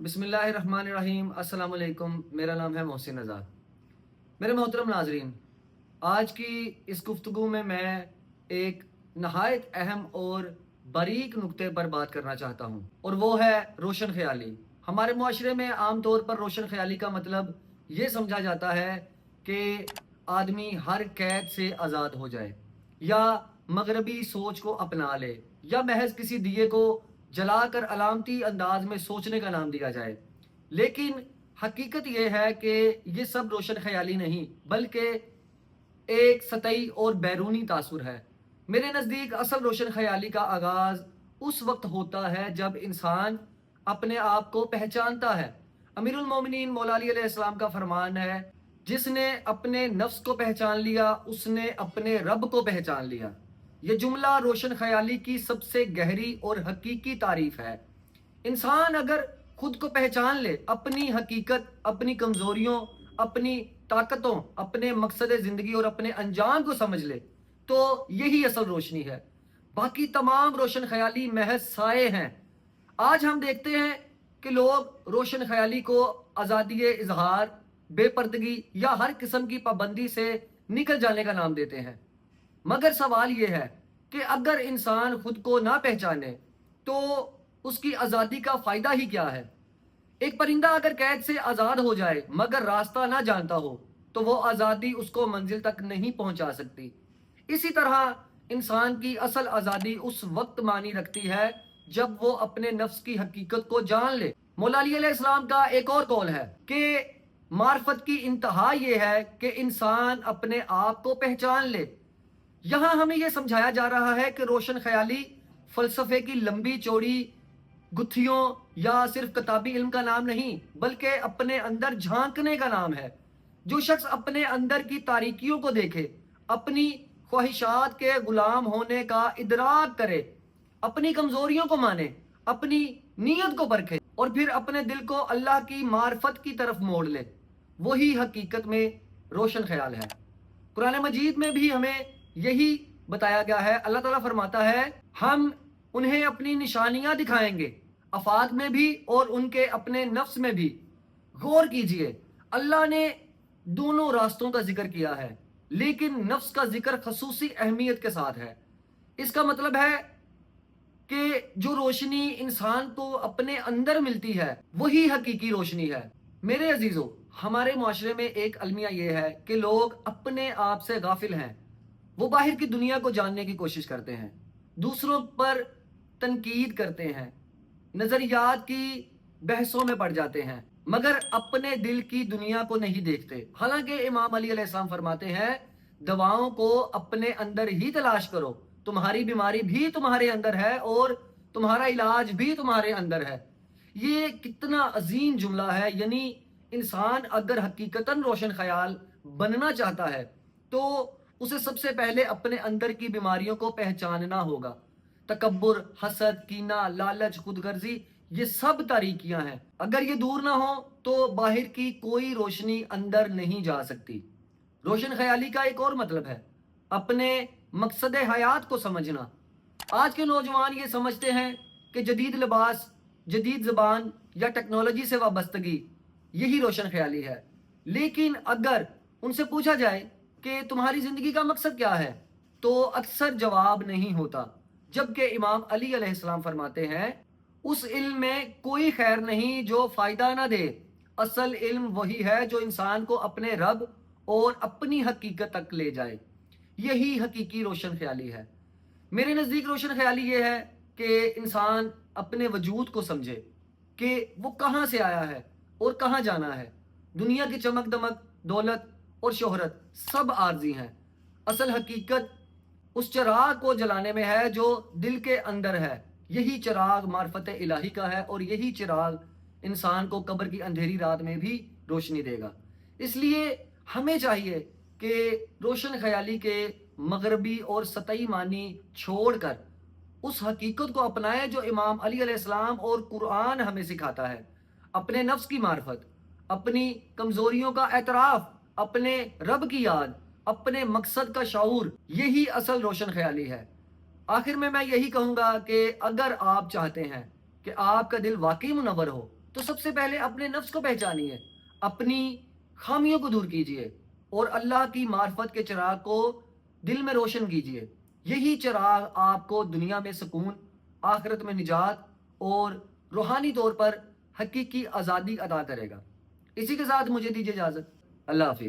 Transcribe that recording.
बिस्मिल्लाहिर्रहमानिर्रहीम। अस्सलाम वालेकुम। मेरा नाम है मोहसिन आज़ाद। मेरे मोहतरम नाजरीन, आज की इस गुफ्तगू में मैं एक नहायत अहम और बारीक नुक्ते पर बात करना चाहता हूँ, और वो है रोशन ख्याली। हमारे मुआशरे में आम तौर पर रोशन ख्याली का मतलब ये समझा जाता है कि आदमी हर कैद से आज़ाद हो जाए, या मगरबी सोच को अपना ले, या महज किसी दिए को जलाकर अलामती अंदाज में सोचने का नाम दिया जाए। लेकिन हकीकत यह है कि ये सब रोशन ख्याली नहीं, बल्कि एक सतही और बैरूनी तासुर है। मेरे नज़दीक असल रोशन ख्याली का आगाज़ उस वक्त होता है जब इंसान अपने आप को पहचानता है। अमीरुल मोमिनीन मौला अली अलैहिस्सलाम का फरमान है, जिसने अपने नफ्स को पहचान लिया उसने अपने रब को पहचान लिया। यह जुमला रोशन ख्याली की सबसे गहरी और हकीकी तारीफ है। इंसान अगर खुद को पहचान ले, अपनी हकीकत, अपनी कमजोरियों, अपनी ताकतों, अपने मकसद जिंदगी और अपने अंजाम को समझ ले, तो यही असल रोशनी है। बाकी तमाम रोशन ख्याली महज साए हैं। आज हम देखते हैं कि लोग रोशन ख्याली को आज़ादी इजहार, बेपर्दगी या हर किस्म की पाबंदी से निकल जाने का नाम देते हैं। मगर सवाल यह है कि अगर इंसान खुद को ना पहचाने तो उसकी आज़ादी का फ़ायदा ही क्या है। एक परिंदा अगर कैद से आज़ाद हो जाए मगर रास्ता ना जानता हो, तो वो आज़ादी उसको मंजिल तक नहीं पहुंचा सकती। इसी तरह इंसान की असल आज़ादी उस वक्त मानी रखती है जब वो अपने नफ्स की हकीकत को जान ले। मौला अली अलैहिस्सलाम का एक और कौल है कि मार्फत की इंतहा ये है कि इंसान अपने आप को पहचान ले। यहाँ हमें यह समझाया जा रहा है कि रोशन ख्याली फलसफे की लंबी चौड़ी गुत्थियों या सिर्फ किताबी इल्म का नाम नहीं, बल्कि अपने अंदर झांकने का नाम है। जो शख्स अपने अंदर की तारीकियों को देखे, अपनी ख्वाहिशात के गुलाम होने का इदराक करे, अपनी कमजोरियों को माने, अपनी नीयत को परखे और फिर अपने दिल को अल्लाह की मार्फत की तरफ मोड़ ले, वही हकीकत में रोशन ख्याल है। कुरान मजीद में भी हमें यही बताया गया है। अल्लाह ताला फरमाता है, हम उन्हें अपनी निशानियां दिखाएंगे, अफाक में भी और उनके अपने नफ्स में भी। गौर कीजिए, अल्लाह ने दोनों रास्तों का जिक्र किया है, लेकिन नफ्स का जिक्र खसूसी अहमियत के साथ है। इसका मतलब है कि जो रोशनी इंसान को अपने अंदर मिलती है वही हकीकी रोशनी है। मेरे अजीजों, हमारे मुआशरे में एक अलमिया यह है कि लोग अपने आप से गाफिल हैं। वो बाहर की दुनिया को जानने की कोशिश करते हैं, दूसरों पर तनकीद करते हैं, नजरियात की बहसों में पड़ जाते हैं, मगर अपने दिल की दुनिया को नहीं देखते। हालांकि इमाम अली अलैहिस्सलाम फरमाते हैं, दवाओं को अपने अंदर ही तलाश करो, तुम्हारी बीमारी भी तुम्हारे अंदर है और तुम्हारा इलाज भी तुम्हारे अंदर है। ये कितना अजीम जुमला है। यानी इंसान अगर हकीकतन रोशन ख्याल बनना चाहता है तो उसे सबसे पहले अपने अंदर की बीमारियों को पहचानना होगा। तकब्बुर, हसद, कीना, लालच, खुदगर्जी, ये सब तारीकियां हैं। अगर ये दूर ना हो तो बाहर की कोई रोशनी अंदर नहीं जा सकती। रोशन ख्याली का एक और मतलब है अपने मकसद हयात को समझना। आज के नौजवान ये समझते हैं कि जदीद लिबास, जदीद ज़बान या टेक्नोलॉजी से वाबस्तगी यही रोशन ख्याली है। लेकिन अगर उनसे पूछा जाए कि तुम्हारी ज़िंदगी का मकसद क्या है, तो अक्सर जवाब नहीं होता। जबकि इमाम अली अलैहिस्सलाम फरमाते हैं, उस इल्म में कोई खैर नहीं जो फ़ायदा ना दे। असल इल्म वही है जो इंसान को अपने रब और अपनी हकीकत तक ले जाए। यही हकीकी रोशन ख्याली है। मेरे नज़दीक रोशन ख्याली ये है कि इंसान अपने वजूद को समझे कि वो कहाँ से आया है और कहाँ जाना है। दुनिया की चमक दमक, दौलत और शोहरत सब आर्जी हैं। असल हकीकत उस चिराग को जलाने में है जो दिल के अंदर है। यही चिराग मार्फत इलाही का है और यही चिराग इंसान को कब्र की अंधेरी रात में भी रोशनी देगा। इसलिए हमें चाहिए कि रोशन ख्याली के मगरबी और सतही मानी छोड़कर उस हकीकत को अपनाए जो इमाम अली अलैहिस्सलाम और कुरान हमें सिखाता है। अपने नफ्स की मार्फत, अपनी कमजोरियों का एतराफ, अपने रब की याद, अपने मकसद का शऊर, यही असल रोशन ख्याली है। आखिर में मैं यही कहूँगा कि अगर आप चाहते हैं कि आपका दिल वाकई मुनव्वर हो, تو سب سے پہلے اپنے نفس کو پہچانیے، اپنی خامیوں کو دور کیجیے اور اللہ کی معرفت کے چراغ کو دل میں روشن کیجیے۔ یہی چراغ آپ کو دنیا میں سکون، آخرت میں نجات اور روحانی طور پر حقیقی آزادی عطا کرے گا۔ اسی کے ساتھ مجھے دیجیے اجازت۔ اللہ حافظ۔